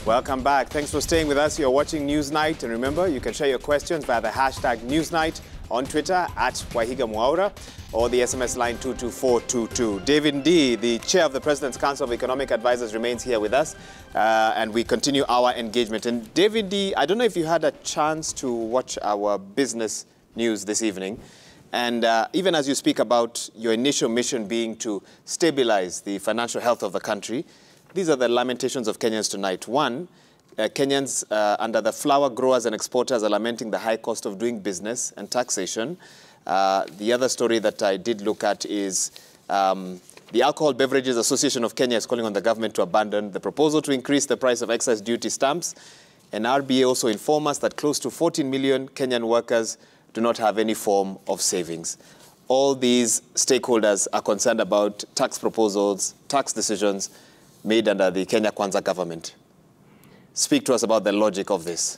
Welcome back. Thanks for staying with us. You're watching Newsnight. And remember, you can share your questions via the hashtag Newsnight on Twitter @Wahiga Mwaura or the SMS line 22422. David Ndii, the chair of the President's Council of Economic Advisors, remains here with us. And we continue our engagement. And David Ndii, I don't know if you had a chance to watch our business news this evening. And even as you speak about your initial mission being to stabilize the financial health of the country, these are the lamentations of Kenyans tonight. One, Kenyans under the flour growers and exporters are lamenting the high cost of doing business and taxation. The other story that I did look at is the Alcohol Beverages Association of Kenya is calling on the government to abandon the proposal to increase the price of excise duty stamps. And RBA also informed us that close to 14 million Kenyan workers do not have any form of savings. All these stakeholders are concerned about tax proposals, tax decisions made under the Kenya Kwanza government. Speak to us about the logic of this.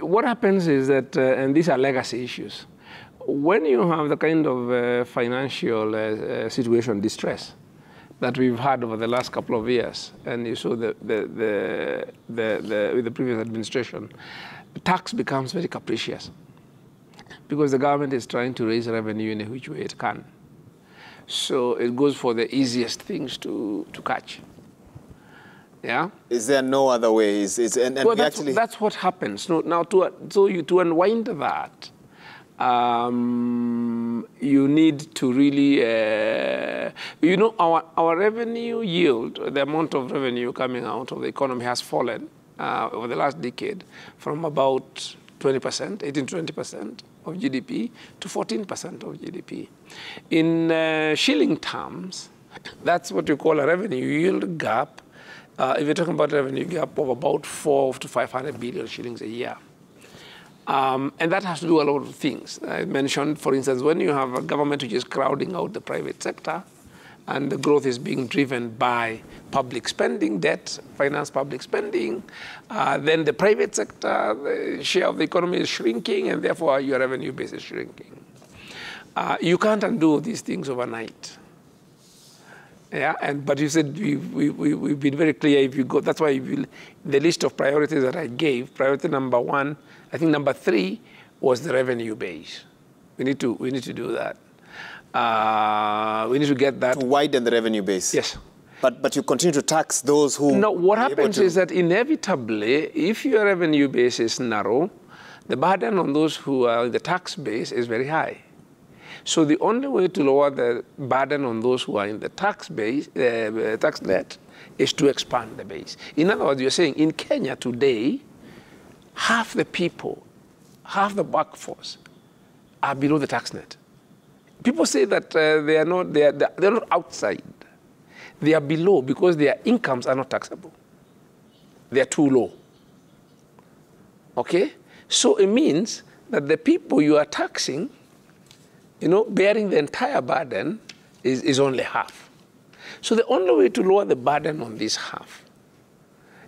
What happens is that, and these are legacy issues, when you have the kind of financial situation distress that we've had over the last couple of years, and you saw with the previous administration, tax becomes very capricious because the government is trying to raise revenue in which way it can. So it goes for the easiest things to catch. Yeah. Is there no other way? Well, that's what happens. Now, to unwind that, you need to really, our revenue yield, the amount of revenue coming out of the economy has fallen over the last decade from about 20%, 18-20% of GDP to 14% of GDP. In shilling terms, that's what you call a revenue yield gap. If you're talking about a revenue gap of about 400 to 500 billion shillings a year. And that has to do a lot of things. I mentioned, for instance, when you have a government which is crowding out the private sector, and the growth is being driven by public spending, debt, finance public spending, then the private sector, the share of the economy is shrinking, and therefore your revenue base is shrinking. You can't undo these things overnight. Yeah, but you said we've been very clear. If you go, that's why the list of priorities that I gave, priority number 1, I think number 3 was the revenue base. We need to do that. We need to get that. To widen the revenue base. Yes. But you continue to tax those who... No, what happens is that inevitably, if your revenue base is narrow, the burden on those who are in the tax base is very high. So the only way to lower the burden on those who are in the tax base, tax net, is to expand the base. In other words, you're saying in Kenya today, half the people, half the workforce are below the tax net. People say that they're not outside. They are below because their incomes are not taxable. They are too low. Okay? So it means that the people you are taxing, bearing the entire burden is only half. So the only way to lower the burden on this half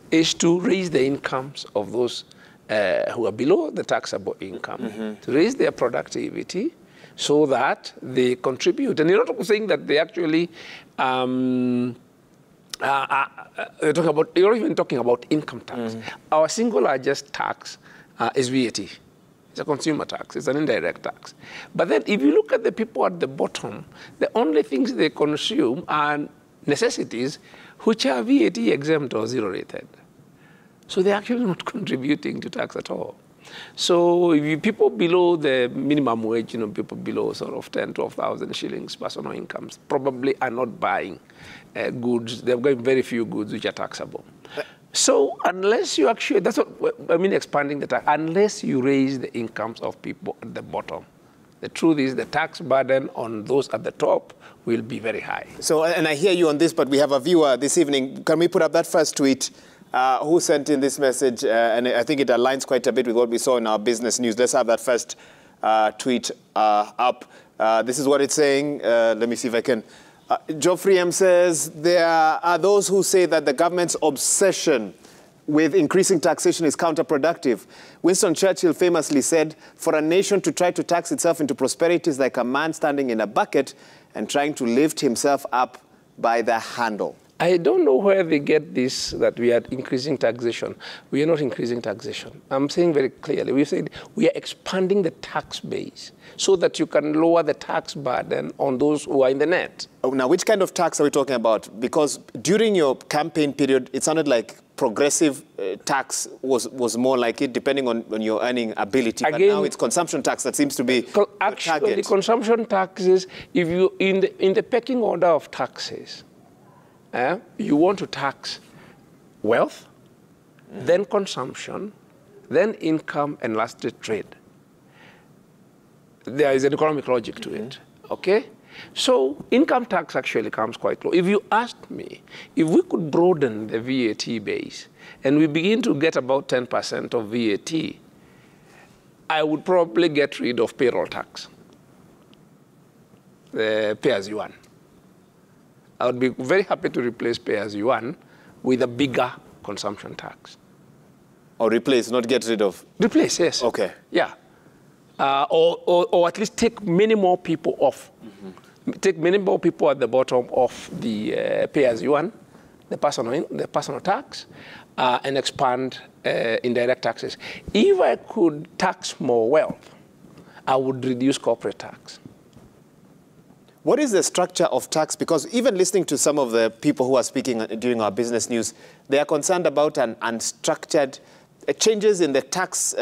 is to raise the incomes of those who are below the taxable income, to raise their productivity, so that they contribute. And you're not saying that they actually, you're even talking about income tax. Our single largest tax is VAT. It's a consumer tax. It's an indirect tax. But then if you look at the people at the bottom, the only things they consume are necessities which are VAT exempt or zero rated. So they're actually not contributing to tax at all. So if people below the minimum wage, people below sort of 10, 12,000 shillings personal incomes probably are not buying goods. They've got very few goods which are taxable. So unless you actually, that's what I mean, expanding the tax, unless you raise the incomes of people at the bottom, the truth is the tax burden on those at the top will be very high. So, and I hear you on this, but we have a viewer this evening. Can we put up that first tweet? Who sent in this message, and I think it aligns quite a bit with what we saw in our business news. Let's have that first tweet up. This is what it's saying. Let me see if I can. Geoffrey M. says, there are those who say that the government's obsession with increasing taxation is counterproductive. Winston Churchill famously said, for a nation to try to tax itself into prosperity is like a man standing in a bucket and trying to lift himself up by the handle. I don't know where they get this, that we are increasing taxation. We are not increasing taxation. I'm saying very clearly, we said we are expanding the tax base so that you can lower the tax burden on those who are in the net. Oh, now, which kind of tax are we talking about? Because during your campaign period, it sounded like progressive tax was more like it, depending on your earning ability. Again, but now it's consumption tax that seems to be actually, the consumption taxes, if you, in the pecking order of taxes, you want to tax wealth, then consumption, then income, and lastly trade. There is an economic logic to it, okay? So income tax actually comes quite low. If you asked me, if we could broaden the VAT base and we begin to get about 10% of VAT, I would probably get rid of payroll tax, the pay-as-you-earn. I would be very happy to replace pay-as-you-earn with a bigger consumption tax. Or replace, not get rid of? Replace, yes. Okay. Yeah. Or at least take many more people off. Take many more people at the bottom of the pay-as-you-earn, the personal tax, and expand indirect taxes. If I could tax more wealth, I would reduce corporate tax. What is the structure of tax? Because even listening to some of the people who are speaking during our business news, they are concerned about an unstructured changes in the tax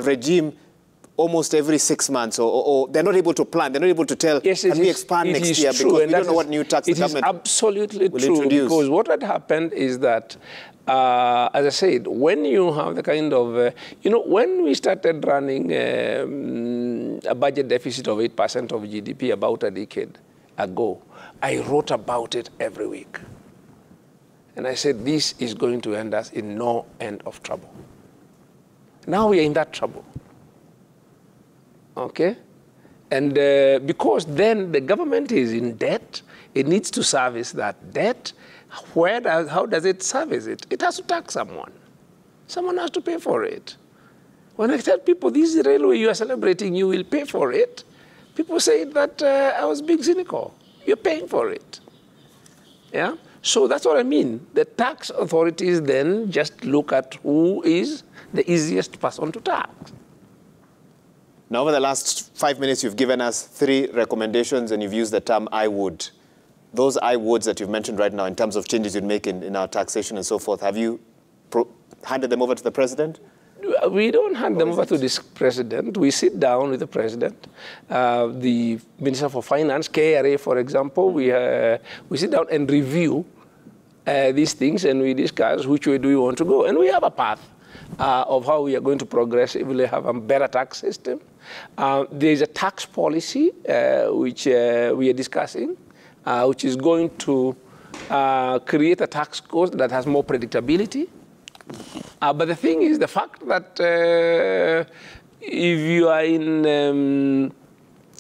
regime almost every 6 months, or they're not able to plan. They're not able to tell, yes, can we expand next year? Because we don't know what new tax the government will introduce. It is absolutely true, because what had happened is that, as I said, when you have the kind of, when we started running a budget deficit of 8% of GDP about a decade ago, I wrote about it every week. And I said, this is going to end us in no end of trouble. Now we are in that trouble. Okay? And because then the government is in debt, it needs to service that debt. How does it service it? It has to tax someone. Someone has to pay for it. When I tell people, this is railway you are celebrating, you will pay for it, people say that I was being cynical. You're paying for it. Yeah? So that's what I mean. The tax authorities then just look at who is the easiest person to tax. Now, over the last 5 minutes, you've given us 3 recommendations, and you've used the term I would. Those I woulds that you've mentioned right now in terms of changes you'd make in our taxation and so forth, have you handed them over to the president? We don't hand them over to this president. We sit down with the president, the Minister for Finance, KRA, for example. We sit down and review these things, and we discuss which way do we want to go. And we have a path of how we are going to progressively have a better tax system. There is a tax policy which we are discussing, which is going to create a tax code that has more predictability. But the thing is, the fact that if you are in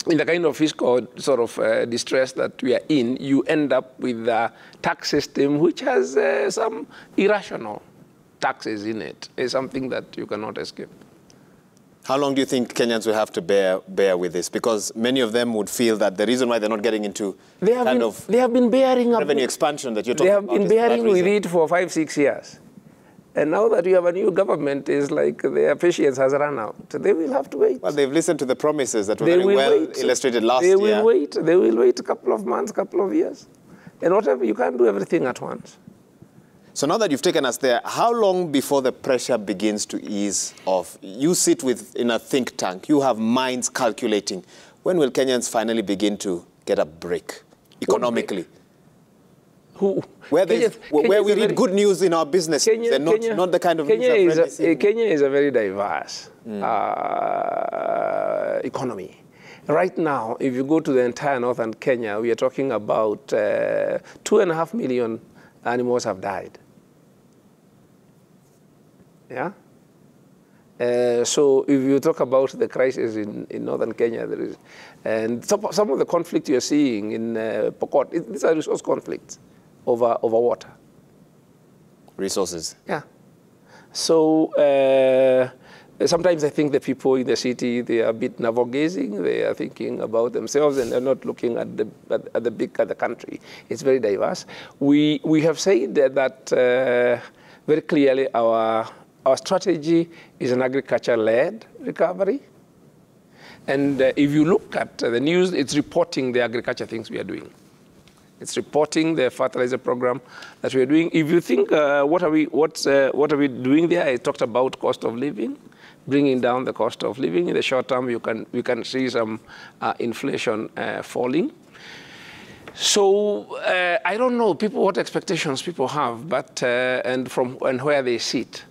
the kind of fiscal sort of distress that we are in, you end up with a tax system which has some irrational taxes in it. It's something that you cannot escape. How long do you think Kenyans will have to bear with this? Because many of them would feel that the reason why they're not getting into they have been bearing revenue expansion that you're talking about. They have been bearing with it for 5-6 years. And now that you have a new government, it's like their patience has run out. They will have to wait. Well, they've listened to the promises that were very well illustrated last year. They will wait. They will wait a couple of months, couple of years. And whatever, you can't do everything at once. So now that you've taken us there, how long before the pressure begins to ease off? You sit in a think tank. You have minds calculating. When will Kenyans finally begin to get a break economically? Where we read good news in our business, and not the kind of news Kenya is a very diverse economy. Right now, if you go to the entire northern Kenya, we are talking about 2.5 million animals have died. Yeah? So if you talk about the crisis in northern Kenya, there is, and some of the conflict you're seeing in Pokot, these are resource conflicts over water. Resources. Yeah. So Sometimes I think the people in the city, they are a bit navel-gazing. They are thinking about themselves and they're not looking at the country. It's very diverse. We have said that very clearly our strategy is an agriculture-led recovery. And if you look at the news, it's reporting the agriculture things we are doing. It's reporting the fertilizer program that we are doing. If you think, what are we doing there? I talked about cost of living, bringing down the cost of living. In the short term, you can see some inflation falling. So I don't know what expectations people have, but and where they sit.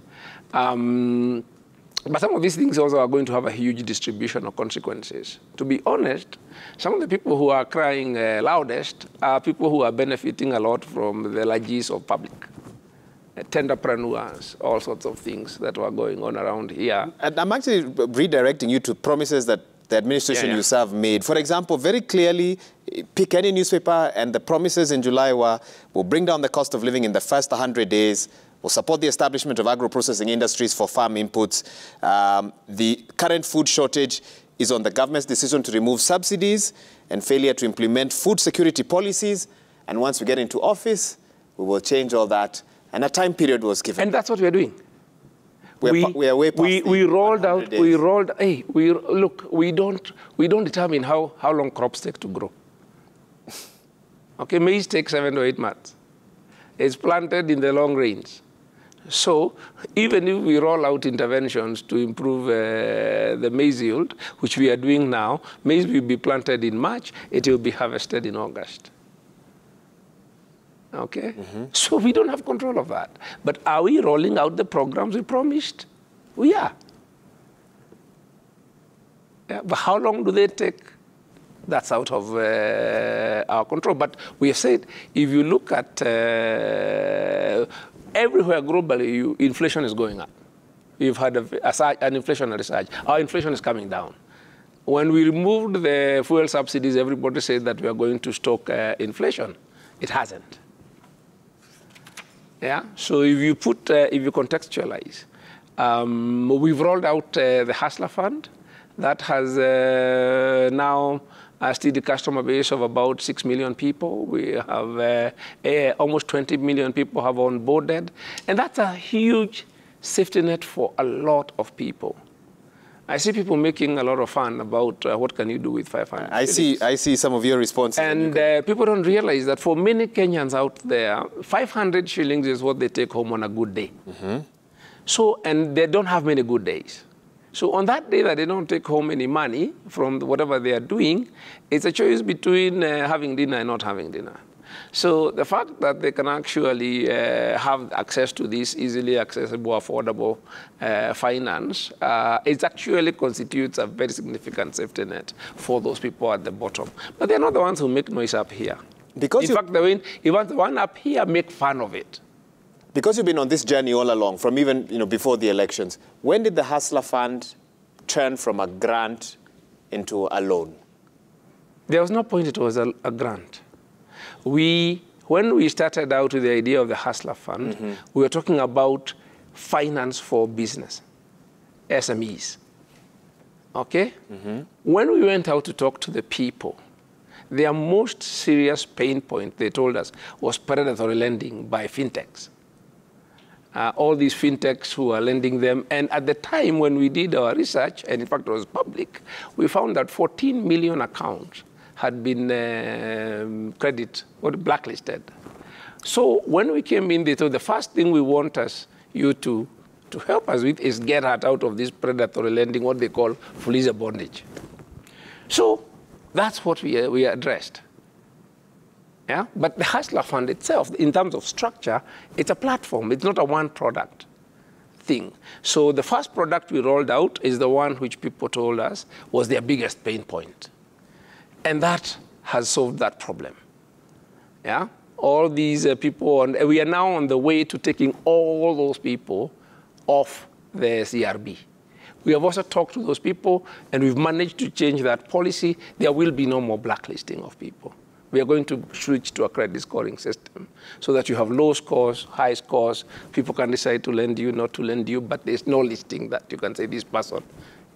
But some of these things also are going to have a huge distribution of consequences. To be honest, some of the people who are crying loudest are people who are benefiting a lot from the largesse of public. Tenderpreneurs, all sorts of things that were going on around here. And I'm actually redirecting you to promises that the administration you serve made. For example, very clearly, pick any newspaper, and the promises in July were, we'll bring down the cost of living in the first 100 days, we'll support the establishment of agro-processing industries for farm inputs. The current food shortage is on the government's decision to remove subsidies and failure to implement food security policies. And once we get into office, we will change all that. And a time period was given. And that's what we are doing. We are way past we rolled out. Days. We rolled. Hey, look. We don't determine how long crops take to grow. Okay, maize takes 7 to 8 months. It's planted in the long rains. So even if we roll out interventions to improve the maize yield, which we are doing now, maize will be planted in March. It will be harvested in August. Okay? So we don't have control of that. But are we rolling out the programs we promised? We are. Yeah, but how long do they take? That's out of our control. But we have said, if you look at everywhere globally, inflation is going up. We've had an inflationary surge. Our inflation is coming down. When we removed the fuel subsidies, everybody said that we are going to stoke inflation. It hasn't. Yeah. So if you contextualize, we've rolled out the Hustler Fund that has now a steady customer base of about 6 million people. We have almost 20 million people have onboarded, and that's a huge safety net for a lot of people. I see people making a lot of fun about what can you do with 500 I see some of your responses. And people don't realize that for many Kenyans out there, 500 shillings is what they take home on a good day. So, and they don't have many good days. So on that day that they don't take home any money from whatever they are doing, it's a choice between having dinner and not having dinner. So the fact that they can actually have access to this easily accessible, affordable finance, it actually constitutes a very significant safety net for those people at the bottom. But they're not the ones who make noise up here. Because in fact, the one up here make fun of it. Because you've been on this journey all along, from even before the elections, when did the Hustler Fund turn from a grant into a loan? There was no point it was a grant. When we started out with the idea of the Hustler Fund, we were talking about finance for business, SMEs. Okay? When we went out to talk to the people, their most serious pain point, they told us, was predatory lending by fintechs. All these fintechs who are lending them. And at the time when we did our research, and in fact it was public, we found that 14 million accounts had been blacklisted. So when we came in, they told the first thing we want you to help us with is get out of this predatory lending, what they call fuliza bondage. So that's what we addressed. Yeah? But the Hustler Fund itself, in terms of structure, it's a platform. It's not a one-product thing. So the first product we rolled out is the one which people told us was their biggest pain point. And that has solved that problem. Yeah? All these people, and we are now on the way to taking all those people off the CRB. We have also talked to those people, and we've managed to change that policy. There will be no more blacklisting of people. We are going to switch to a credit scoring system so that you have low scores, high scores. People can decide to lend you, not to lend you, but there's no listing that you can say this person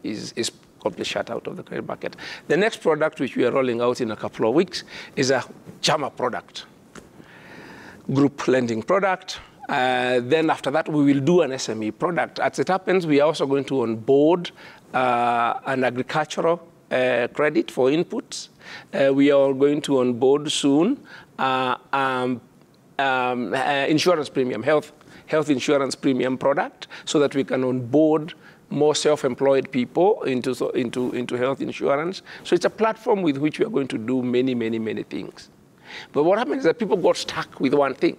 is completely shut out of the credit market. The next product, which we are rolling out in a couple of weeks, is a JAMA product, group lending product. Then after that, we will do an SME product. As it happens, we are also going to onboard an agricultural credit for inputs. We are going to onboard soon insurance premium, health insurance premium product, so that we can onboard more self-employed people into health insurance. So it's a platform with which we are going to do many, many, many things. But what happens is that people got stuck with one thing.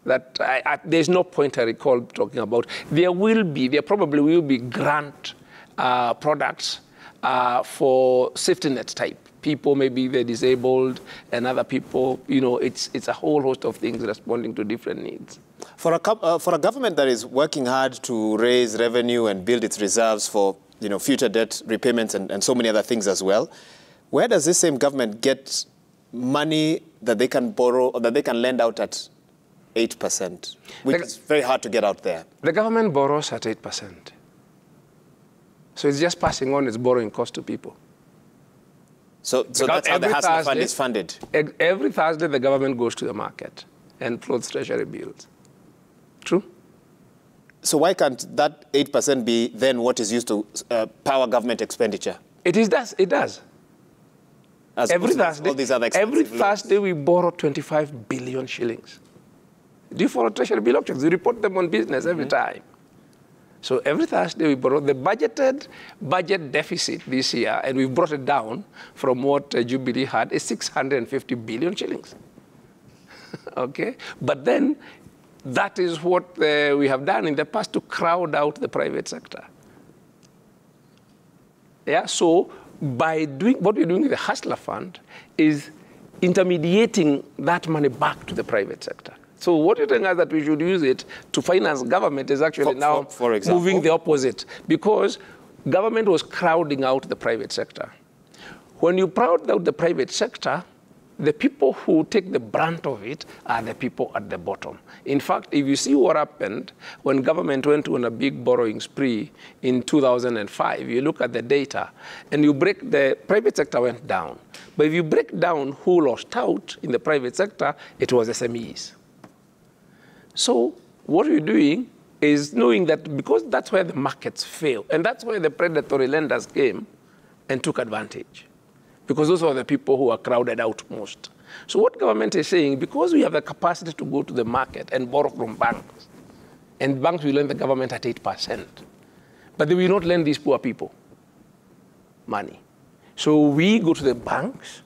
That there's no point I recall talking about. There probably will be grant products for safety net type. People, maybe they're disabled, and other people, it's a whole host of things responding to different needs. For a government that is working hard to raise revenue and build its reserves for future debt repayments and so many other things as well, where does this same government get money that they can borrow or that they can lend out at 8%, which is very hard to get out there? The government borrows at 8%. So it's just passing on its borrowing cost to people. So that's how the Hustler Fund is funded? Every Thursday, the government goes to the market and floats treasury bills. True? So why can't that 8% be then what is used to power government expenditure? It does. Every Thursday, we borrow 25 billion shillings. Do you follow treasury bill auctions? We report them on business every time. So every Thursday we borrow. The budget deficit this year, and we've brought it down from what Jubilee had, is 650 billion shillings. Okay? But then that is what we have done in the past to crowd out the private sector. Yeah? So by doing what we're doing with the Hustler Fund is intermediating that money back to the private sector. So what you're telling us that we should use it to finance government is actually now moving the opposite, because government was crowding out the private sector. When you crowd out the private sector, the people who take the brunt of it are the people at the bottom. In fact, if you see what happened when government went on a big borrowing spree in 2005, you look at the data, and the private sector went down. But if you break down who lost out in the private sector, it was SMEs. So what we're doing is knowing that because that's where the markets fail, and that's where the predatory lenders came and took advantage, because those are the people who are crowded out most. So what government is saying, because we have the capacity to go to the market and borrow from banks, and banks will lend the government at 8%, but they will not lend these poor people money. So we go to the banks,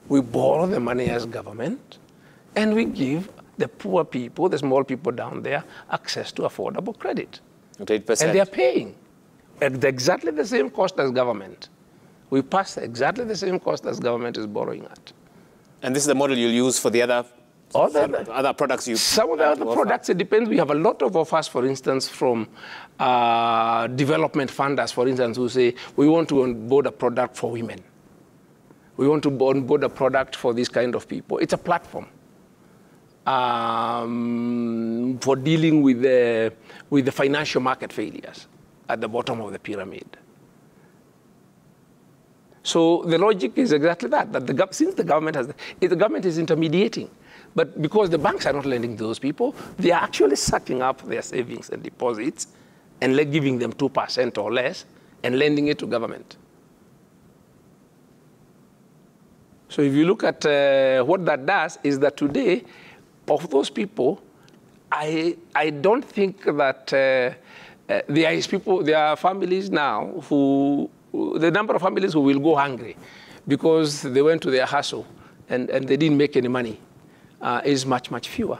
we borrow the money as government, and we give the poor people, the small people down there, access to affordable credit. At 8%. And they are paying at exactly the same cost as government. We pass exactly the same cost as government is borrowing at. And this is the model you'll use for the other products you Some of the other products, it depends. We have a lot of offers, for instance, from development funders, for instance, who say, we want to onboard a product for women. We want to onboard a product for this kind of people. It's a platform for dealing with the financial market failures at the bottom of the pyramid. So the logic is exactly that since the government is intermediating, but because the banks are not lending to those people, they are actually sucking up their savings and deposits and giving them 2% or less and lending it to government. So if you look at what that does, is that today, of those people, I don't think that there are families now the number of families who will go hungry because they went to their hustle and they didn't make any money is much, much fewer.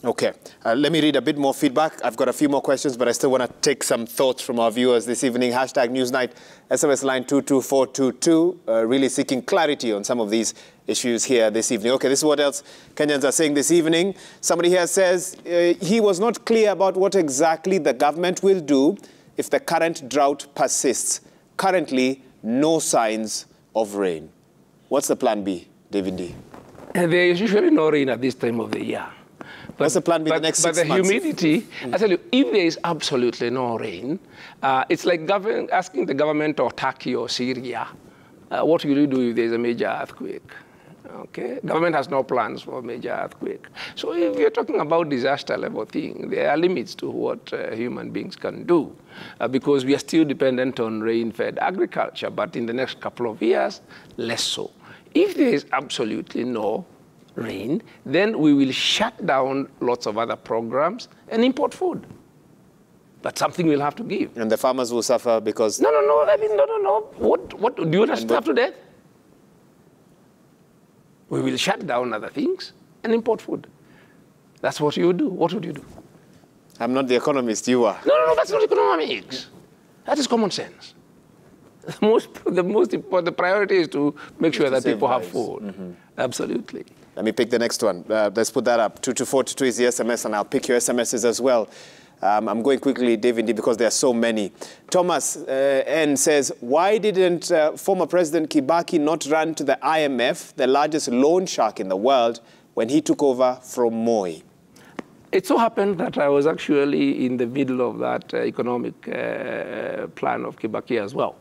Okay. Let me read a bit more feedback. I've got a few more questions, but I still want to take some thoughts from our viewers this evening. #Newsnight, SMS line 22422, really seeking clarity on some of these issues here this evening. Okay, this is what else Kenyans are saying this evening. Somebody here says he was not clear about what exactly the government will do if the current drought persists. Currently, no signs of rain. What's the plan B, David D? There is usually no rain at this time of the year. What's the plan B the next 6 months? But the humidity, I tell you, if there is absolutely no rain, it's like asking the government of Turkey or Syria, what will you do if there's a major earthquake? Okay, government has no plans for a major earthquake. So if you're talking about disaster level thing, there are limits to what human beings can do because we are still dependent on rain-fed agriculture, but in the next couple of years, less so. If there is absolutely no rain, then we will shut down lots of other programs and import food. That's something we'll have to give. And the farmers will suffer because... No. I mean, no. What do you want us to starve to death? We will shut down other things and import food. That's what you would do. What would you do? I'm not the economist, you are. No, that's not economics. That is common sense. The priority is to make sure that people have food. Mm-hmm. Absolutely. Let me pick the next one. Let's put that up. 22422 is the SMS, and I'll pick your SMSs as well. I'm going quickly, David D, because there are so many. Thomas N says, why didn't former President Kibaki not run to the IMF, the largest loan shark in the world, when he took over from Moi? It so happened that I was actually in the middle of that economic plan of Kibaki as well.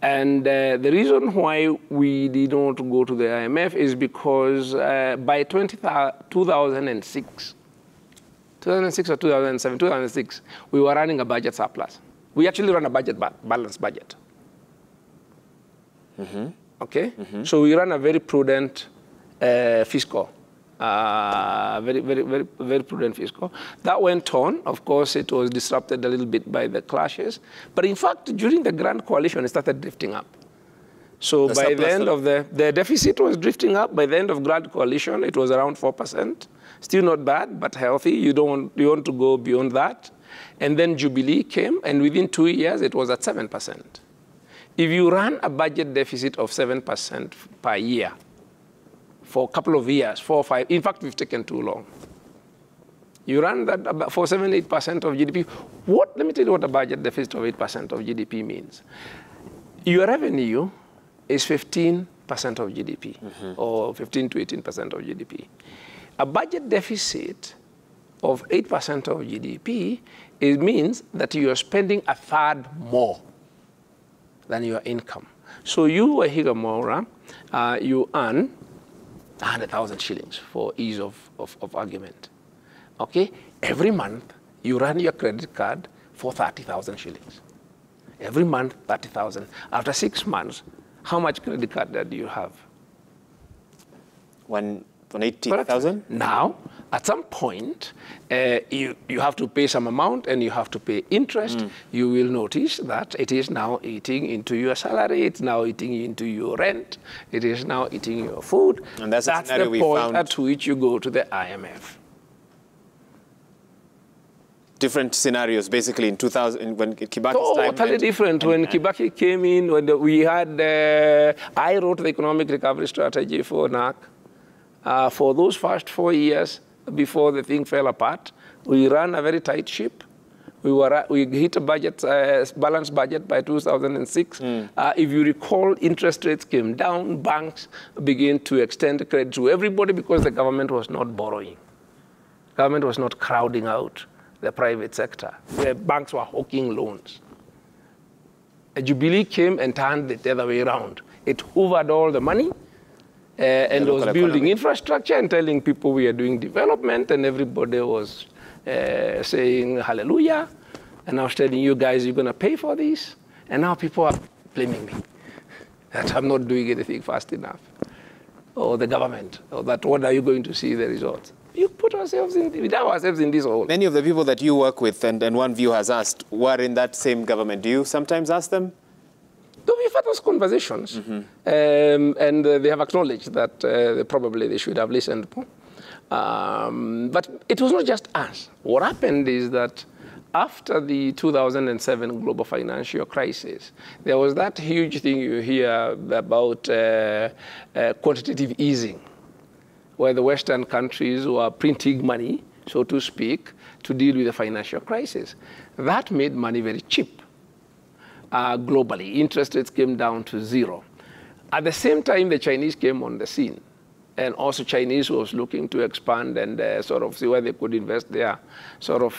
And the reason why we did not go to the IMF is because by 2006 or 2007, 2006, we were running a budget surplus. We actually ran a balanced budget. Mm-hmm. Okay? Mm-hmm. So we ran a very prudent fiscal, very prudent fiscal. That went on. Of course, it was disrupted a little bit by the clashes. But in fact, during the Grand Coalition, it started drifting up. So by the end of the deficit was drifting up. By the end of Grand Coalition, it was around 4%. Still not bad, but healthy. You want to go beyond that. And then Jubilee came, and within 2 years, it was at 7%. If you run a budget deficit of 7% per year for a couple of years, 4 or 5, in fact, we've taken too long. You run that for 7-8% of GDP. Let me tell you what a budget deficit of 8% of GDP means. Your revenue is 15% of GDP, or 15 to 18% of GDP. A budget deficit of 8% of GDP, it means that you are spending a third more than your income. So you, Wahiga Mwaura, you earn 100,000 shillings for ease of argument. Okay? Every month, you run your credit card for 30,000 shillings. Every month, 30,000. After 6 months, how much credit card debt do you have? 180,000? Now, at some point, you have to pay some amount and you have to pay interest. You will notice that it is now eating into your salary. It's now eating into your rent. It is now eating your food. And that's the point at which you go to the IMF. Different scenarios, basically, in 2000, when Kibaki's time. Totally different. When Kibaki came in, when we had, I wrote the economic recovery strategy for NAC. For those first 4 years before the thing fell apart, we ran a very tight ship. We hit a budget, balanced budget by 2006. If you recall, interest rates came down. Banks began to extend credit to everybody because the government was not borrowing. Government was not crowding out the private sector, where banks were hawking loans. A Jubilee came and turned it the other way around. It hoovered all the money and was building infrastructure and telling people we are doing development, and everybody was saying hallelujah. And I was telling you guys, you're going to pay for this. And now people are blaming me that I'm not doing anything fast enough. Or the government, or that when are you going to see the results? You put ourselves in this hole. Many of the people that you work with, and one view has asked, were in that same government. Do you sometimes ask them? We've had those conversations, and they have acknowledged that probably they should have listened more. But it was not just us. What happened is that after the 2007 global financial crisis, there was that huge thing you hear about quantitative easing, where the Western countries were printing money, so to speak, to deal with the financial crisis. That made money very cheap globally. Interest rates came down to zero. At the same time, the Chinese came on the scene. And also Chinese was looking to expand and sort of see where they could invest their sort of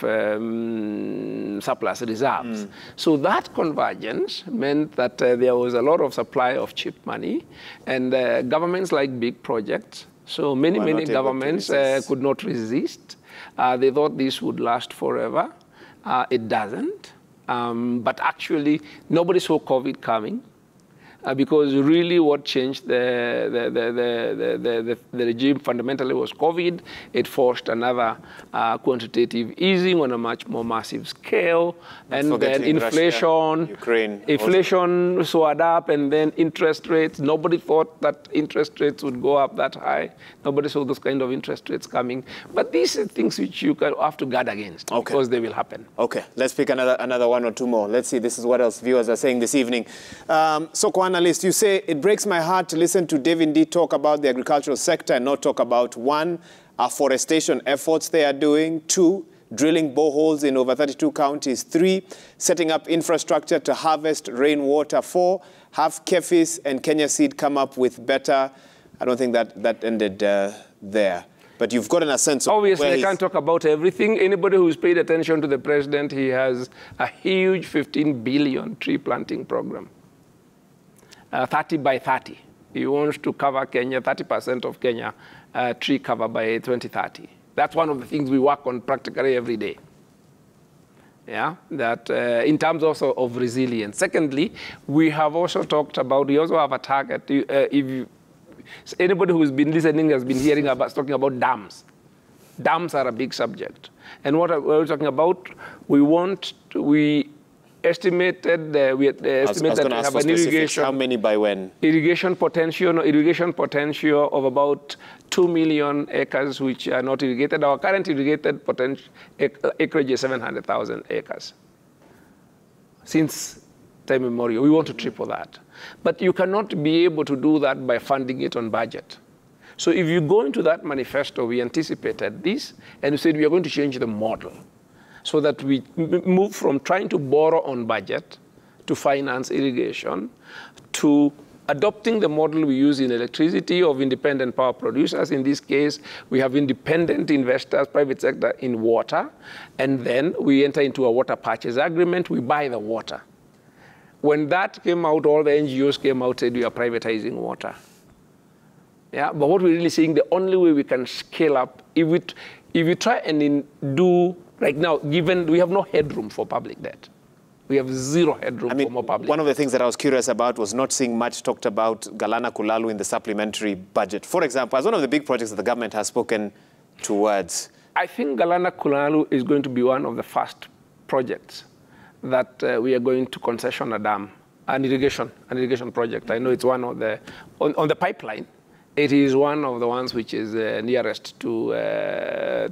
surplus reserves. So that convergence meant that there was a lot of supply of cheap money, and governments like big projects. So many governments could not resist. They thought this would last forever. It doesn't. But actually, nobody saw COVID coming. Because really what changed the regime fundamentally was COVID. It forced another quantitative easing on a much more massive scale. And then inflation, Ukraine inflation soared up, and then interest rates. Nobody thought that interest rates would go up that high. Nobody saw those kind of interest rates coming. But these are things which you have to guard against, because they will happen. Okay, let's pick another one or two more. Let's see, this is what else viewers are saying this evening. Analyst, you say, it breaks my heart to listen to David Ndii talk about the agricultural sector and not talk about, one, afforestation efforts they are doing, two, drilling boreholes in over 32 counties, three, setting up infrastructure to harvest rainwater, four, have KEFIS and Kenya Seed come up with better. I don't think that ended there. But you've gotten a sense of obviously, I can't talk about everything. Anybody who's paid attention to the president, he has a huge 15 billion tree planting program. 30 by 30. He wants to cover Kenya, 30% of Kenya tree cover by 2030. That's one of the things we work on practically every day. Yeah, that in terms also of resilience. Secondly, we have also talked about, we also have a target. Anybody who's been listening has been hearing about talking about dams. Dams are a big subject. And what we're talking about, we estimated that we have an irrigation. How many by when? Irrigation potential of about 2 million acres which are not irrigated. Our current irrigated acreage is 700,000 acres. Since time immemorial, we want to triple that. But you cannot be able to do that by funding it on budget. So if you go into that manifesto, we anticipated this, and we said we are going to change the model, so that we move from trying to borrow on budget to finance irrigation to adopting the model we use in electricity of independent power producers. In this case, we have independent investors, private sector in water, and then we enter into a water purchase agreement. We buy the water. When that came out, all the NGOs came out and said we are privatizing water. Yeah, but what we're really saying, the only way we can scale up, if you try and do. Right now, given we have no headroom for public debt. We have zero headroom for more public. One of the things that I was curious about was not seeing much talked about Galana Kulalu in the supplementary budget. For example, as one of the big projects that the government has spoken towards. I think Galana Kulalu is going to be one of the first projects that we are going to concession a dam, an irrigation project. I know it's one of the, on the pipeline, it is one of the ones which is nearest to a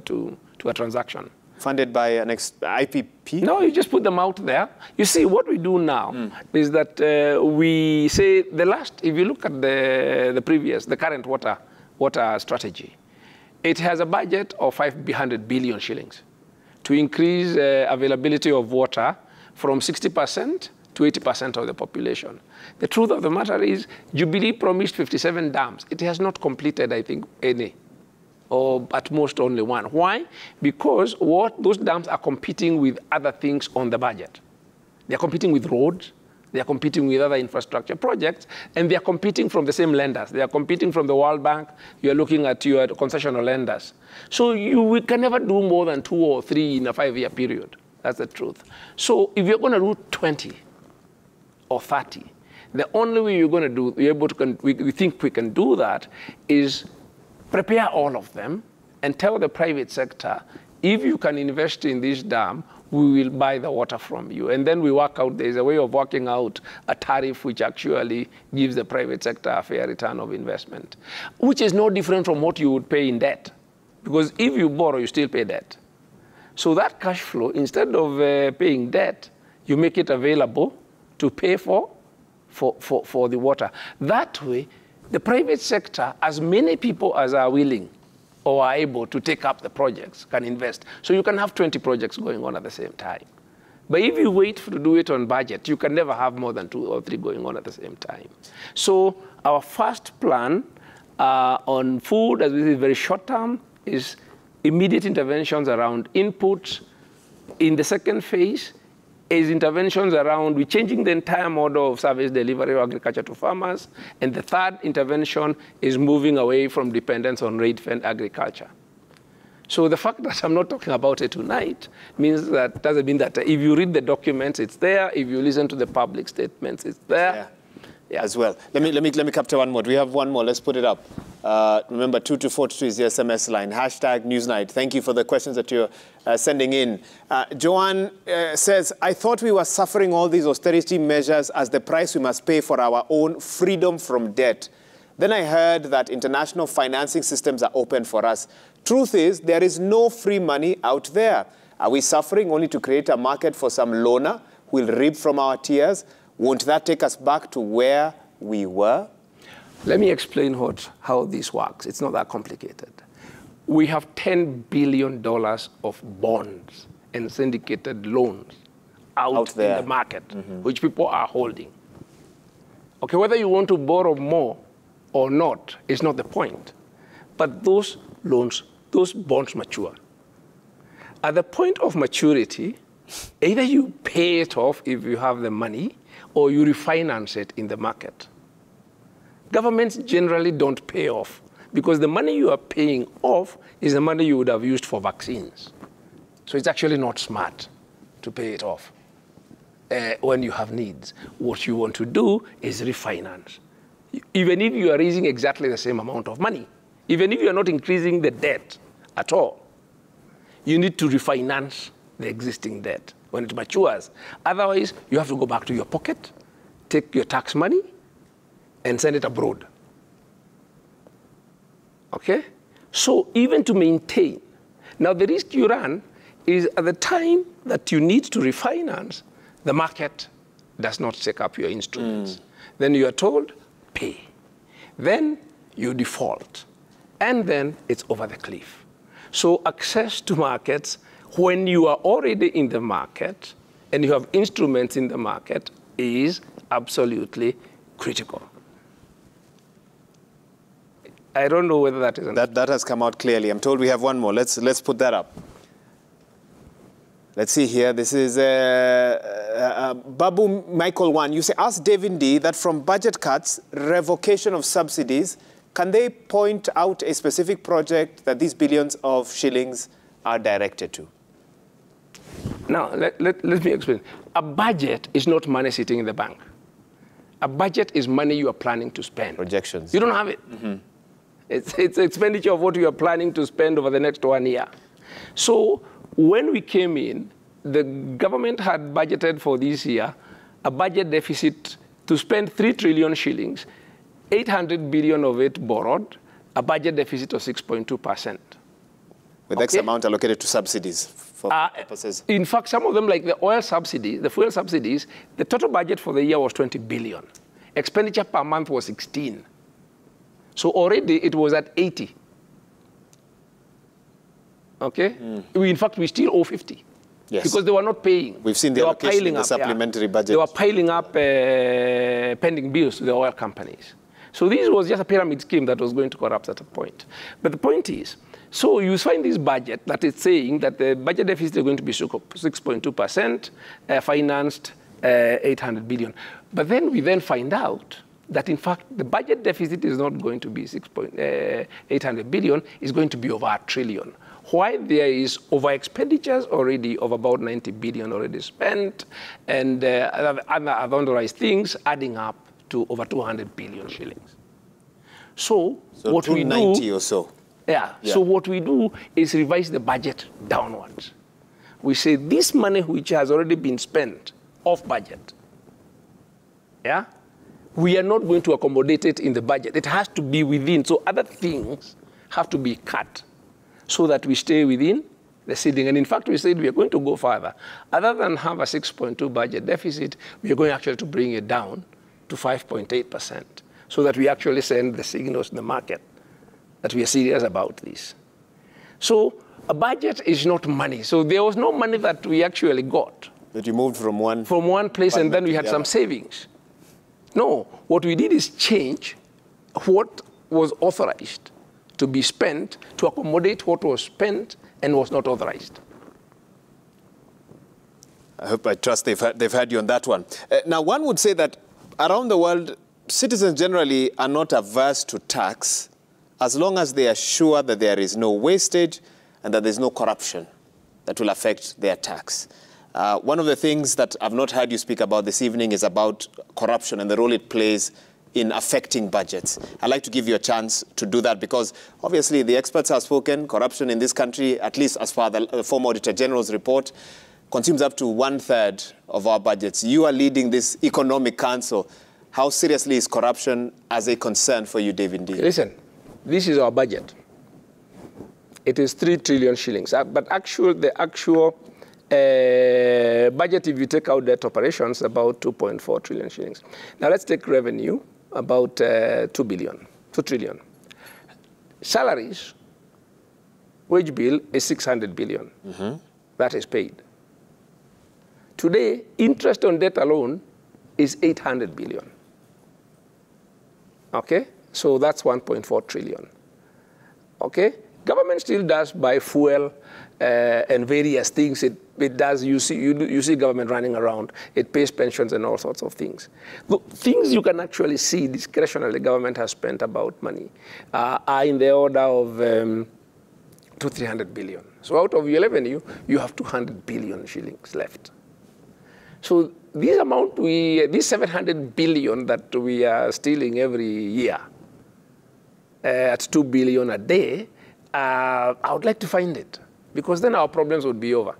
transaction. Funded by an IPP? No, you just put them out there. You see, what we do now is that we say if you look at the current water strategy, it has a budget of 500 billion shillings to increase availability of water from 60% to 80% of the population. The truth of the matter is, Jubilee promised 57 dams. It has not completed, I think, any, or at most only one. Why? Because those dams are competing with other things on the budget. They're competing with roads, they're competing with other infrastructure projects, and they're competing from the same lenders. They are competing from the World Bank. You're looking at your concessional lenders. So we can never do more than 2 or 3 in a 5-year period. That's the truth. So if you're going to do 20 or 30, the only way you're going to do, we think we can do that is prepare all of them and tell the private sector, if you can invest in this dam, we will buy the water from you. And then we work out, there's a way of working out a tariff which actually gives the private sector a fair return of investment, which is no different from what you would pay in debt. Because if you borrow, you still pay debt. So that cash flow, instead of paying debt, you make it available to pay for the water. That way, the private sector, as many people as are willing or are able to take up the projects, can invest. So you can have 20 projects going on at the same time. But if you wait to do it on budget, you can never have more than 2 or 3 going on at the same time. So Our first plan on food, as we say, very short term, is immediate interventions around inputs. In the second phase is interventions around we're changing the entire model of service delivery of agriculture to farmers. And the third intervention is moving away from dependence on rate-fed agriculture. So the fact that I'm not talking about it tonight doesn't mean that if you read the documents, it's there. If you listen to the public statements, it's there. Yeah. As well. Let me capture one more. We have one more. Let's put it up. Remember, 22422 is the SMS line. Hashtag Newsnight. Thank you for the questions that you're sending in. Joanne says, I thought we were suffering all these austerity measures as the price we must pay for our own freedom from debt. Then I heard that international financing systems are open for us. Truth is, there is no free money out there. Are we suffering only to create a market for some loaner who will reap from our tears? Won't that take us back to where we were? Let me explain how this works. It's not that complicated. We have $10 billion of bonds and syndicated loans out there in the market, which people are holding. Okay, whether you want to borrow more or not is not the point. But those loans, those bonds mature. At the point of maturity, either you pay it off if you have the money, or you refinance it in the market. Governments generally don't pay off because the money you are paying off is the money you would have used for vaccines. So it's actually not smart to pay it off when you have needs. What you want to do is refinance. Even if you are raising exactly the same amount of money, even if you are not increasing the debt at all, you need to refinance the existing debt when it matures. Otherwise, you have to go back to your pocket, take your tax money, and send it abroad. Okay? So even to maintain. Now, the risk you run is at the time that you need to refinance, the market does not take up your instruments. Then you are told, pay. Then you default. And then it's over the cliff. So access to markets, when you are already in the market and you have instruments in the market, is absolutely critical. I don't know whether that is... That has come out clearly. I'm told we have one more. Let's put that up. Let's see here. This is Babu Michael 1. You say, ask David D that from budget cuts, revocation of subsidies, can they point out a specific project that these billions of shillings are directed to? Now, let me explain. A budget is not money sitting in the bank. A budget is money you are planning to spend. Projections. You don't have it. It's expenditure of what you are planning to spend over the next 1 year. So when we came in, the government had budgeted for this year a budget deficit to spend 3 trillion shillings, 800 billion of it borrowed, a budget deficit of 6.2%. With X amount allocated to subsidies for purposes. In fact, some of them, like the oil subsidies, the fuel subsidies, the total budget for the year was 20 billion. Expenditure per month was 16. So already it was at 80. Okay? In fact, we still owe 50. Yes. Because they were not paying. We've seen the allocation in the supplementary budget. They were piling up pending bills to the oil companies. So this was just a pyramid scheme that was going to corrupt at a point. But the point is, so you find this budget that is saying that the budget deficit is going to be 6.2%, financed 800 billion. But then we then find out that, in fact, the budget deficit is not going to be 800 billion, it's going to be over $1 trillion. Why there is over expenditures already of about 90 billion already spent, and other unauthorized things adding up to over 200 billion shillings. So what we do... 290 or so. Yeah. So what we do is revise the budget downwards. We say this money which has already been spent off budget, we are not going to accommodate it in the budget. It has to be within. So other things have to be cut so that we stay within the ceiling. And in fact, we said we are going to go further. Other than have a 6.2 budget deficit, we are going actually to bring it down to 5.8% so that we actually send the signals in the market that we are serious about this. So a budget is not money. So there was no money that we actually got. That you moved from one... From one place and then we had some savings. No, what we did is change what was authorized to be spent to accommodate what was spent and was not authorized. I trust they've heard you on that one. Now, one would say that around the world, citizens generally are not averse to tax as long as they are sure that there is no wastage and that there's no corruption that will affect their tax. One of the things that I've not heard you speak about this evening is about corruption and the role it plays in affecting budgets. I'd like to give you a chance to do that because obviously the experts have spoken. Corruption in this country, at least as per the former Auditor General's report, consumes up to 1/3 of our budgets. You are leading this Economic Council. How seriously is corruption as a concern for you, David Ndii? Listen, this is our budget. It is 3 trillion shillings. But the actual budget, if you take out debt operations, about 2.4 trillion shillings. Now let's take revenue, about 2 trillion. Salaries, wage bill is 600 billion. That is paid. Today, interest on debt alone is 800 billion. Okay? So that's 1.4 trillion. Okay? Government still does buy fuel and various things. It does. You see government running around. It pays pensions and all sorts of things. The things you can actually see discretionarily government has spent about money are in the order of 200-300 billion. So out of your revenue, you have 200 billion shillings left. So this amount, this 700 billion that we are stealing every year at 2 billion a day, I would like to find it because then our problems would be over.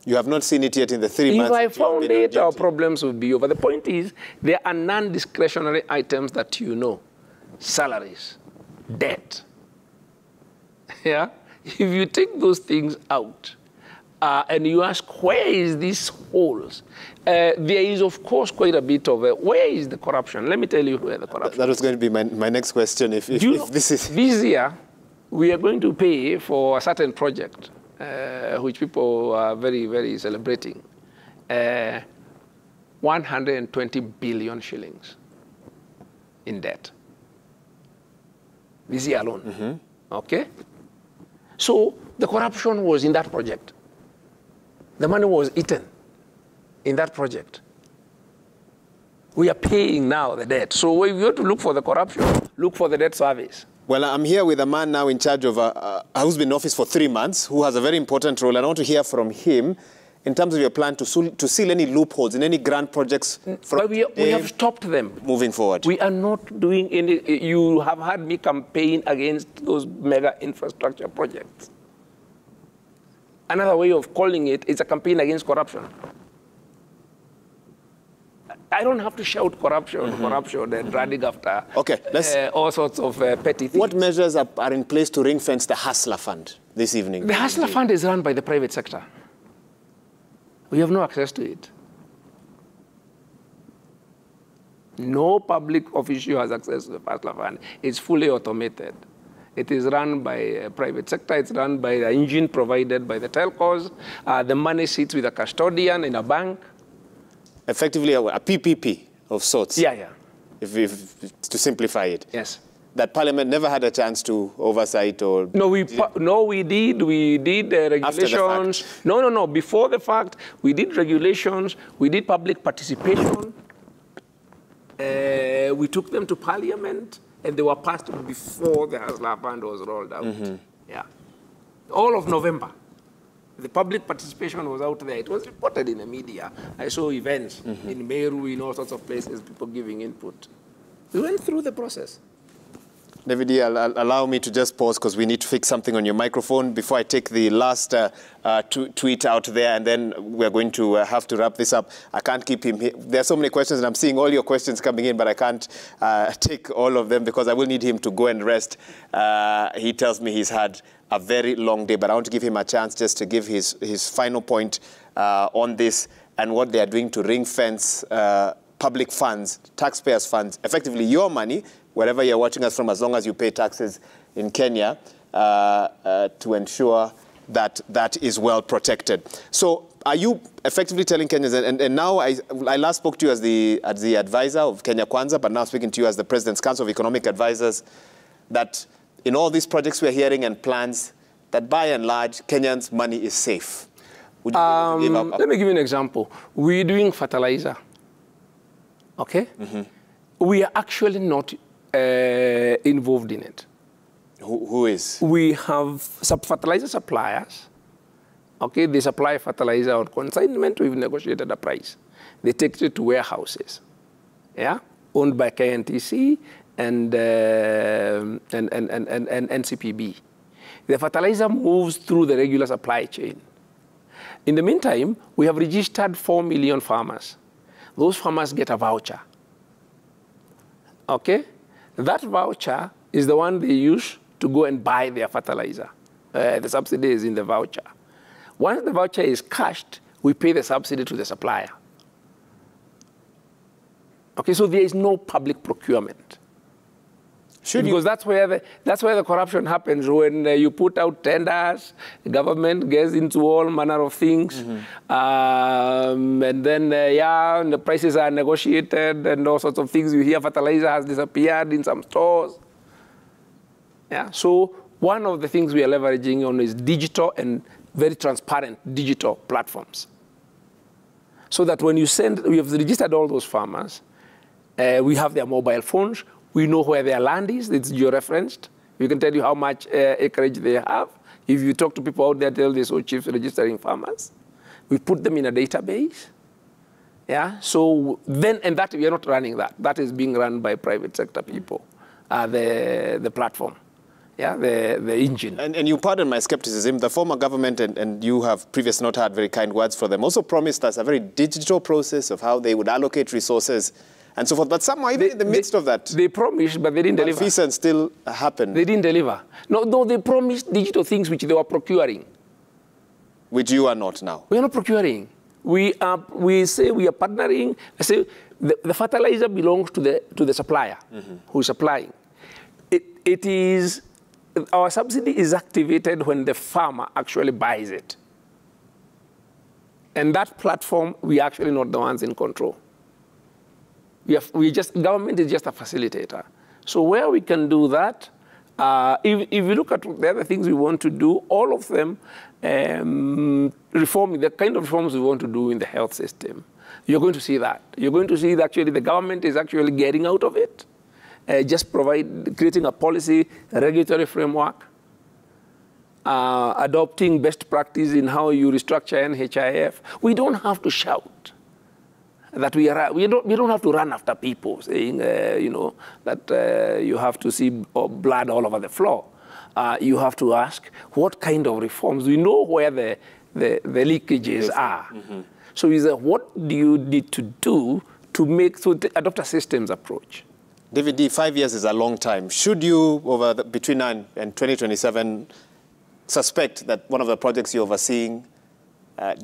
You have not seen it yet in the 3 months? If I found it, our problems would be over. The point is, there are non-discretionary items that you know. Salaries, debt. Yeah? If you take those things out, and you ask, where is these holes? There is, of course, quite a bit of where is the corruption? Let me tell you where the corruption is. That was going to be my next question. If this is... This year, we are going to pay for a certain project, which people are very, very celebrating, 120 billion shillings in debt. This year alone. Okay? So the corruption was in that project. The money was eaten in that project. We are paying now the debt. So if you have to look for the corruption, look for the debt service. Well, I'm here with a man now in charge of, who's been in office for 3 months, who has a very important role. And I want to hear from him in terms of your plan to seal any loopholes in any grand projects. But we have stopped them. Moving forward. We are not doing any. You have had me campaign against those mega infrastructure projects. Another way of calling it is a campaign against corruption. I don't have to shout corruption, corruption, and running after all sorts of petty things. What measures are in place to ring-fence the Hustler Fund this evening? The Hustler Fund is run by the private sector. We have no access to it. No public official has access to the Hustler Fund. It's fully automated. It is run by a private sector. It's run by the engine provided by the telcos. The money sits with a custodian in a bank. Effectively, a PPP of sorts. Yeah. If to simplify it. Yes. That Parliament never had a chance to oversight or... No, we did. We did regulations. After the fact. No. Before the fact, we did regulations. We did public participation. We took them to Parliament. And they were passed before the Hustler Fund was rolled out. Yeah. All of November. The public participation was out there. It was reported in the media. I saw events in Meru, in all sorts of places, people giving input. We went through the process. David, allow me to just pause because we need to fix something on your microphone before I take the last tweet out there, and then we're going to have to wrap this up. I can't keep him here. There are so many questions, and I'm seeing all your questions coming in, but I can't take all of them because I will need him to go and rest. He tells me he's had a very long day, but I want to give him a chance just to give his final point on this and what they are doing to ring-fence public funds, taxpayers' funds, effectively your money, wherever you're watching us from, as long as you pay taxes in Kenya, to ensure that that is well protected. So are you effectively telling Kenyans, and now I last spoke to you as the advisor of Kenya Kwanza, but now speaking to you as the President's Council of Economic Advisors, that in all these projects we're hearing and plans, that by and large, Kenyans' money is safe? Would you give up? Let me give you an example. We're doing fertilizer, okay? Mm-hmm. We are actually not involved in it. Who is? We have fertilizer suppliers. Okay, they supply fertilizer on consignment. We've negotiated a price. They take it to warehouses, yeah, owned by KNTC and NCPB. The fertilizer moves through the regular supply chain. In the meantime, we have registered 4 million farmers. Those farmers get a voucher. Okay, that voucher is the one they use to go and buy their fertilizer. The subsidy is in the voucher. Once the voucher is cashed, we pay the subsidy to the supplier. Okay, so there is no public procurement. Because that's where the corruption happens, when you put out tenders, the government gets into all manner of things, and then the prices are negotiated and all sorts of things. You hear fertilizer has disappeared in some stores. Yeah, so one of the things we are leveraging on is digital and very transparent digital platforms. So that when you we have registered all those farmers, we have their mobile phones, we know where their land is, it's georeferenced. We can tell you how much acreage they have. If you talk to people out there, tell they so chiefs registering farmers. We put them in a database. Yeah, so then, and that we are not running that. That is being run by private sector people, the platform. Yeah, the engine. And you pardon my skepticism, the former government, and you have previously not had very kind words for them, also promised us a very digital process of how they would allocate resources and so forth. But somehow, even in the midst of that, they promised, but they didn't deliver. Malfeasance still happened. They didn't deliver. No, they promised digital things which they were procuring. Which you are not now. We are not procuring. We say we are partnering. I say the fertilizer belongs to the supplier who is supplying. It is. Our subsidy is activated when the farmer actually buys it. And that platform, we are actually not the ones in control. Government is just a facilitator. So where we can do that, if you look at the other things we want to do, all of them the kind of reforms we want to do in the health system, you're going to see that. You're going to see that actually the government is actually getting out of it. Just creating a policy, a regulatory framework, adopting best practice in how you restructure NHIF. We don't have to shout that we don't have to run after people saying, that you have to see blood all over the floor. You have to ask, what kind of reforms? We know where the leakages are. So what do you need to do to adopt a systems approach? David D., 5 years is a long time. Should you, between now and 2027, suspect that one of the projects you're overseeing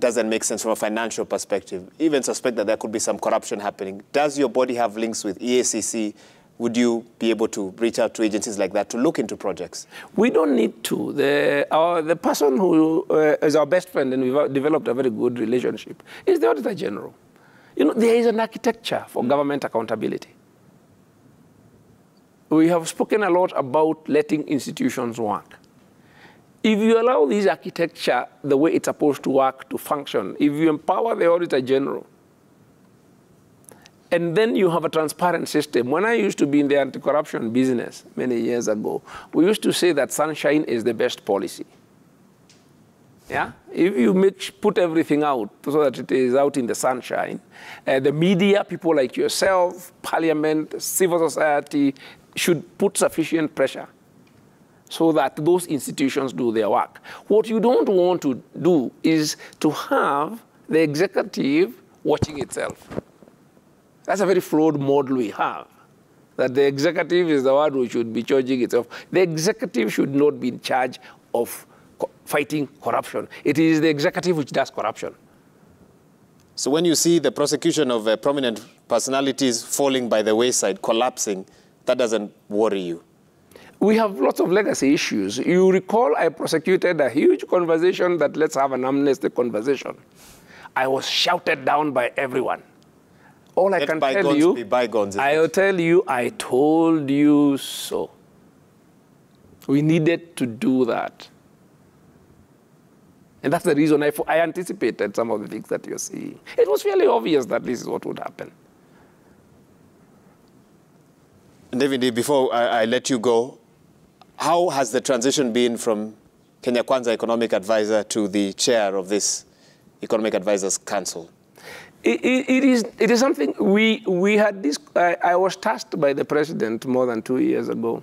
doesn't make sense from a financial perspective, even suspect that there could be some corruption happening, does your body have links with EACC? Would you be able to reach out to agencies like that to look into projects? We don't need to. The person who is our best friend, and we've developed a very good relationship, is the Auditor General. There is an architecture for government accountability. We have spoken a lot about letting institutions work. If you allow this architecture, the way it's supposed to work, to function, if you empower the Auditor General, and then you have a transparent system. When I used to be in the anti-corruption business many years ago, we used to say that sunshine is the best policy. Yeah? If you put everything out so that it is out in the sunshine, the media, people like yourself, Parliament, civil society, should put sufficient pressure so that those institutions do their work. What you don't want to do is to have the executive watching itself. That's a very flawed model we have, that the executive is the one who should be charging itself. The executive should not be in charge of fighting corruption. It is the executive which does corruption. So when you see the prosecution of prominent personalities falling by the wayside, collapsing, that doesn't worry you? We have lots of legacy issues. You recall I prosecuted a huge conversation that let's have an amnesty conversation. I was shouted down by everyone. All I can tell you, be bygones, I'll tell you, I told you so. We needed to do that. And that's the reason I anticipated some of the things that you're seeing. It was fairly obvious that this is what would happen. David, before I let you go, how has the transition been from Kenya Kwanza Economic Advisor to the chair of this Economic Advisors Council? It is something we had this. I was tasked by the president more than 2 years ago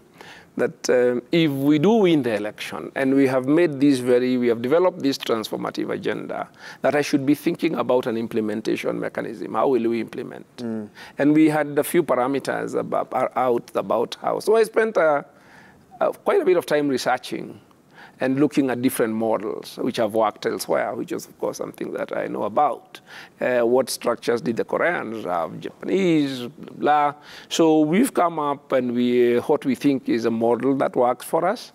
that if we do win the election and we have developed this transformative agenda, that I should be thinking about an implementation mechanism. How will we implement? And we had a few parameters about how. So I spent quite a bit of time researching and looking at different models which have worked elsewhere, which is, of course, something that I know about. What structures did the Koreans have, Japanese, blah, blah. So we've come up and what we think is a model that works for us.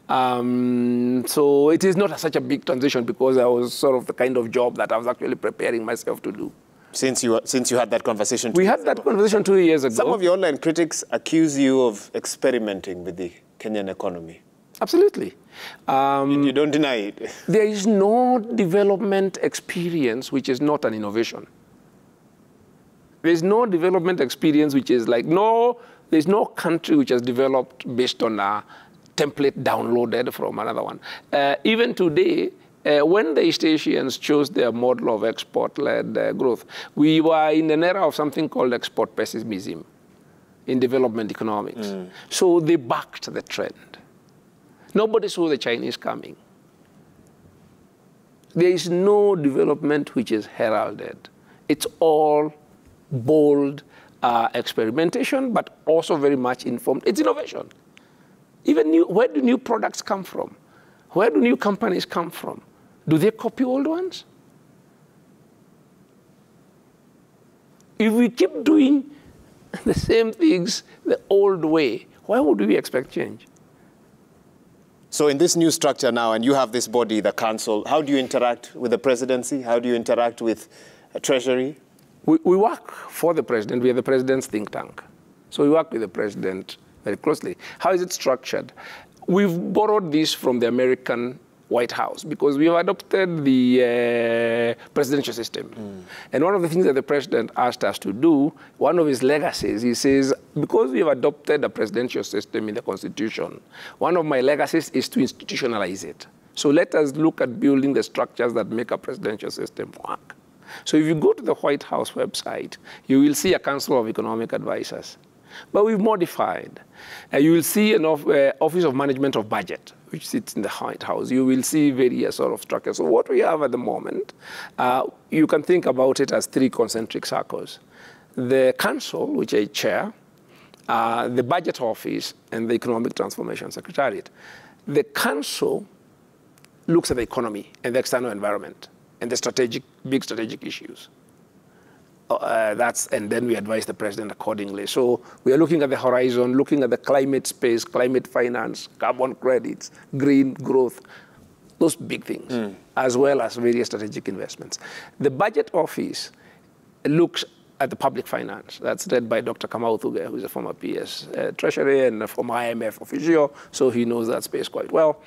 So it is not such a big transition because I was sort of the kind of job that I was actually preparing myself to do. Since you had that conversation 2 We years had that ago. conversation 2 years ago. Some of your online critics accuse you of experimenting with the Kenyan economy. Absolutely. You don't deny it. There is no development experience which is not an innovation. There's no development experience which is like, there's no country which has developed based on a template downloaded from another one. Even today, when the East Asians chose their model of export-led growth, we were in an era of something called export pessimism in development economics. So they backed the trend. Nobody saw the Chinese coming. There is no development which is heralded. It's all bold experimentation, but also very much informed. It's innovation. Even where do new products come from? Where do new companies come from? Do they copy old ones? If we keep doing the same things the old way, why would we expect change? So in this new structure now, and you have this body, the council, how do you interact with the presidency? How do you interact with Treasury? We work for the president. We are the president's think tank. So we work with the president very closely. How is it structured? We've borrowed this from the American White House because we have adopted the presidential system. And one of the things that the president asked us to do, one of his legacies, he says, because we have adopted a presidential system in the Constitution, one of my legacies is to institutionalize it. So let us look at building the structures that make a presidential system work. So if you go to the White House website, you will see a Council of Economic Advisors. But we've modified. You will see an Office of Management of Budget, which sits in the White House. You will see various sort of structures. So what we have at the moment, you can think about it as 3 concentric circles. The Council, which I chair, the Budget Office, and the Economic Transformation Secretariat. The Council looks at the economy and the external environment and the big strategic issues. And then we advise the president accordingly. So we are looking at the horizon, looking at the climate space, climate finance, carbon credits, green growth, those big things, as well as various strategic investments. The Budget Office looks at the public finance. That's led by Dr. Kamau Thuge, who is a former PS Treasury and a former IMF official, so he knows that space quite well.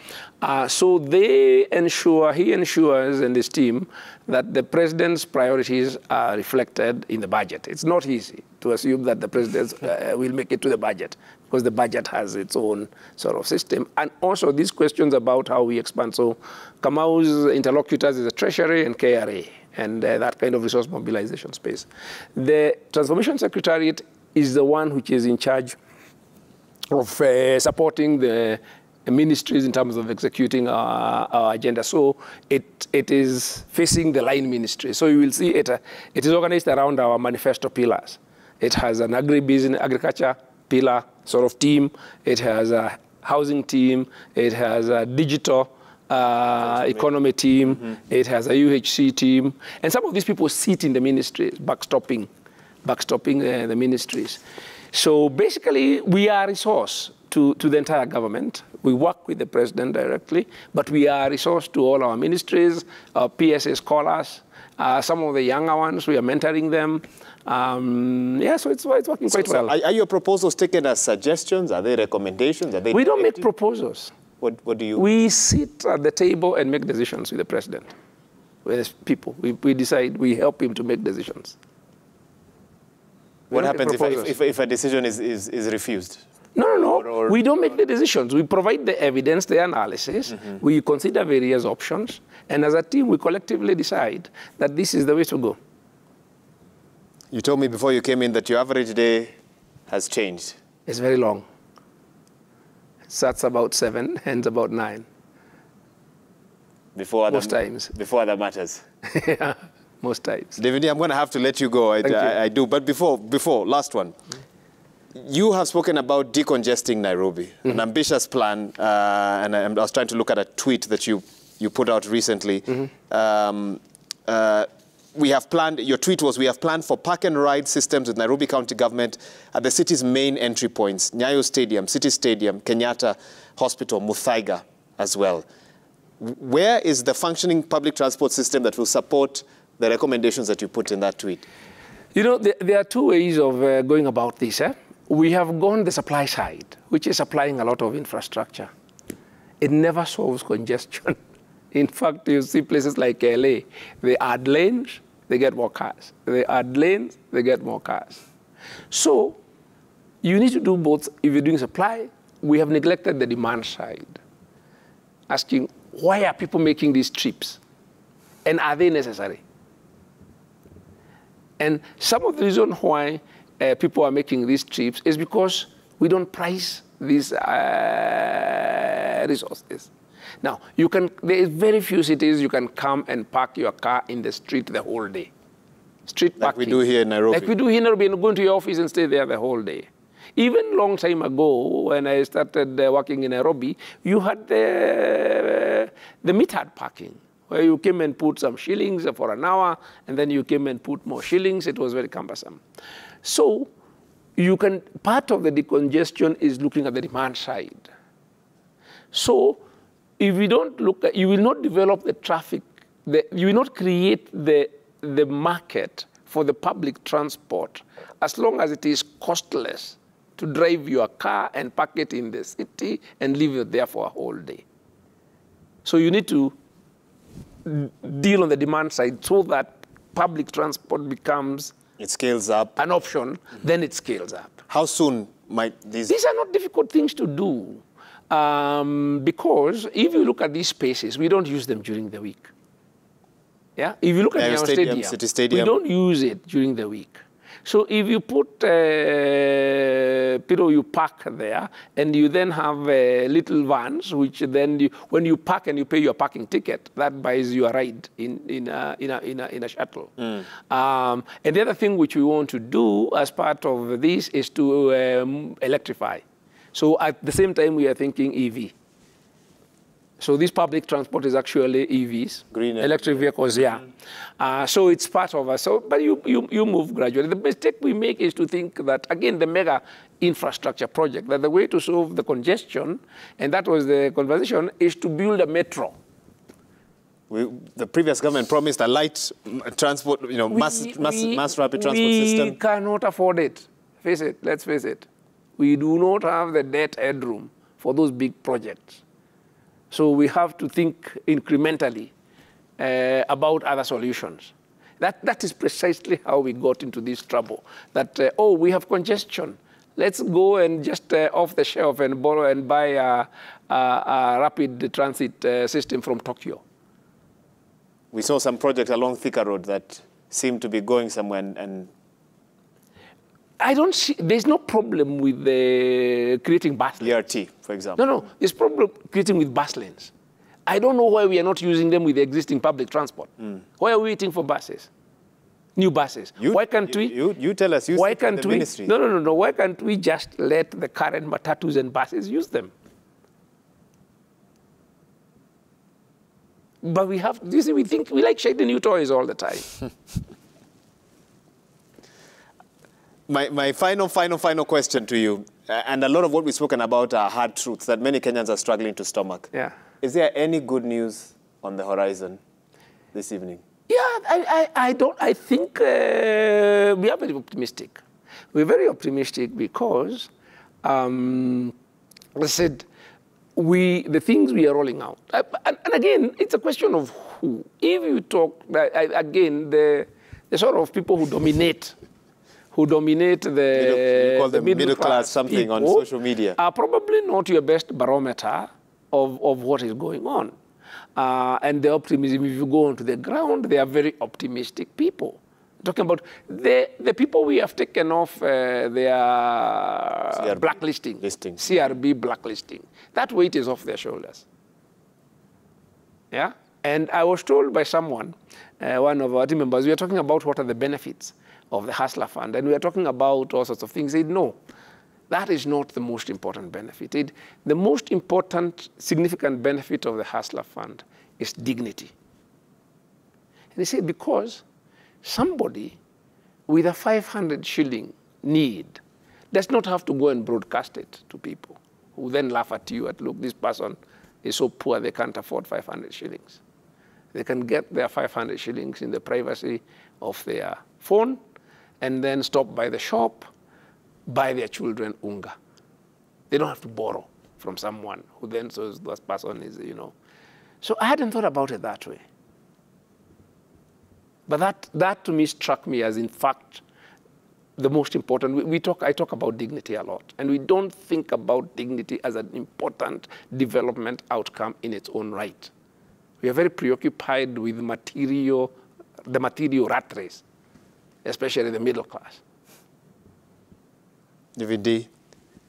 So he ensures, and his team, that the president's priorities are reflected in the budget. It's not easy to assume that the president will make it to the budget, because the budget has its own sort of system. And also these questions about how we expand. So Kamau's interlocutors is the Treasury and KRA, and that kind of resource mobilization space. The Transformation Secretariat is the one which is in charge of supporting the ministries in terms of executing our agenda. So it is facing the line ministry. So you will see it is organized around our manifesto pillars. It has an agriculture pillar sort of team. It has a housing team. It has a digital economy team. It has a UHC team. And some of these people sit in the ministries, backstopping the ministries. So basically, we are a resource. to the entire government. We work with the president directly, but we are resourced to all our ministries, our PSA scholars, some of the younger ones, we are mentoring them. Yeah, so it's working quite well. Are your proposals taken as suggestions? Are they recommendations? Are they We don't make proposals. What do you? We sit at the table and make decisions with the president, with people. We decide, we help him to make decisions. What happens if a decision is refused? No. We don't make the decisions. We provide the evidence, the analysis. We consider various options. And as a team, we collectively decide that this is the way to go. You told me before you came in that your average day has changed. It's very long. It starts about 7, ends about 9. Most times. Before other matters. Yeah, most times. David, I'm going to have to let you go. I do. But before, last one. You have spoken about decongesting Nairobi, an ambitious plan, and I was trying to look at a tweet that you put out recently. We have planned, your tweet was, we have planned for park and ride systems with Nairobi County Government at the city's main entry points, Nyayo Stadium, City Stadium, Kenyatta Hospital, Muthaiga as well. Where is the functioning public transport system that will support the recommendations that you put in that tweet? You know, there are two ways of going about this. We have gone the supply side, which is supplying a lot of infrastructure. It never solves congestion. In fact, you see places like LA, they add lanes, they get more cars. They add lanes, they get more cars. So you need to do both. If you're doing supply, we have neglected the demand side, asking, why are people making these trips? And are they necessary? And some of the reason why people are making these trips is because we don't price these resources. Now, there is very few cities you can come and park your car in the street the whole day. Street parking. Like we do here in Nairobi. Like we do here in Nairobi, and go into your office and stay there the whole day. Even long time ago, when I started working in Nairobi, you had the metered parking, where you came and put some shillings for an hour, and then you came and put more shillings. It was very cumbersome. So part of the decongestion is looking at the demand side. So if you don't look at, you will not develop the traffic, you will not create the market for the public transport as long as it is costless to drive your car and park it in the city and leave it there for a whole day. So you need to deal on the demand side so that public transport becomes it scales up. An option, then it scales up. How soon might these... These are not difficult things to do because if you look at these spaces, we don't use them during the week. Yeah? If you look at our stadium, City Stadium, we don't use it during the week. So if you put, you park there, and you then have little vans, which then, when you park and you pay your parking ticket, that buys you a ride in a shuttle. And the other thing which we want to do as part of this is to electrify. So at the same time, we are thinking EV. So this public transport is actually EVs, green electric vehicles, yeah. So it's part of us. So, but you move gradually. The mistake we make is to think that, again, the mega infrastructure project, that the way to solve the congestion, and that was the conversation, is to build a metro. The previous government promised a light transport, mass rapid transport system. We cannot afford it. Face it, let's face it. We do not have the debt headroom for those big projects. So we have to think incrementally about other solutions. That is precisely how we got into this trouble. That, we have congestion. Let's go and just off the shelf and borrow and buy a rapid transit system from Tokyo. We saw some projects along Thika Road that seem to be going somewhere and I don't see, there's no problem with creating bus lanes. ERT, for example. No, there's problem creating with bus lanes. I don't know why we are not using them with the existing public transport. Why are we waiting for buses? New buses. Why can't we? You tell us, why can't we? No. Why can't we just let the current matatus and buses use them? But we have, you see, we think we like shiny new toys all the time. My final question to you. And a lot of what we've spoken about are hard truths that many Kenyans are struggling to stomach. Yeah. Is there any good news on the horizon this evening? Yeah, I think we are very optimistic. We're very optimistic because, as I said, the things we are rolling out. And again, it's a question of who. If you talk, again, the sort of people who dominate the, you call them middle class something people on social media, are probably not your best barometer of what is going on. And the optimism, if you go onto the ground, they are very optimistic people. Talking about the people we have taken off their blacklisting, CRB blacklisting. That weight is off their shoulders. Yeah? And I was told by someone, one of our team members, we are talking about what are the benefits of the Hustler Fund, and we are talking about all sorts of things. He said, no, that is not the most important benefit. The most important, significant benefit of the Hustler Fund is dignity. And he said, because somebody with a 500 shilling need does not have to go and broadcast it to people who then laugh at you at, look, this person is so poor they can't afford 500 shillings. They can get their 500 shillings in the privacy of their phone and then stop by the shop, buy their children unga. They don't have to borrow from someone who then says this person is, you know. So I hadn't thought about it that way. But that to me struck me as, in fact, the most important. I talk about dignity a lot, and we don't think about dignity as an important development outcome in its own right. We are very preoccupied with the material rat race, especially the middle class. David D,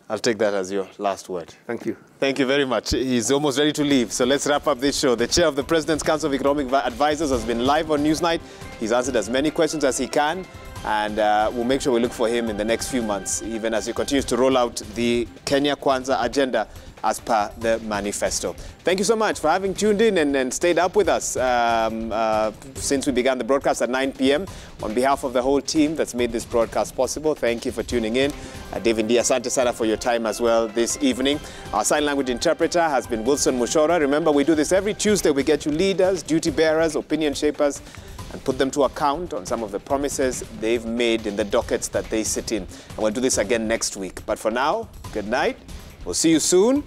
I'll take that as your last word. Thank you. Thank you very much. He's almost ready to leave, so let's wrap up this show. The chair of the President's Council of Economic Advisors has been live on Newsnight. He's answered as many questions as he can, and we'll make sure we look for him in the next few months, even as he continues to roll out the Kenya Kwanza agenda as per the manifesto. Thank you so much for having tuned in and stayed up with us since we began the broadcast at 9 p.m. On behalf of the whole team that's made this broadcast possible, thank you for tuning in. David D, asante sana for your time as well this evening. Our sign language interpreter has been Wilson Mushora. Remember, we do this every Tuesday. We get you leaders, duty bearers, opinion shapers, and put them to account on some of the promises they've made in the dockets that they sit in. And we'll do this again next week. But for now, good night. We'll see you soon.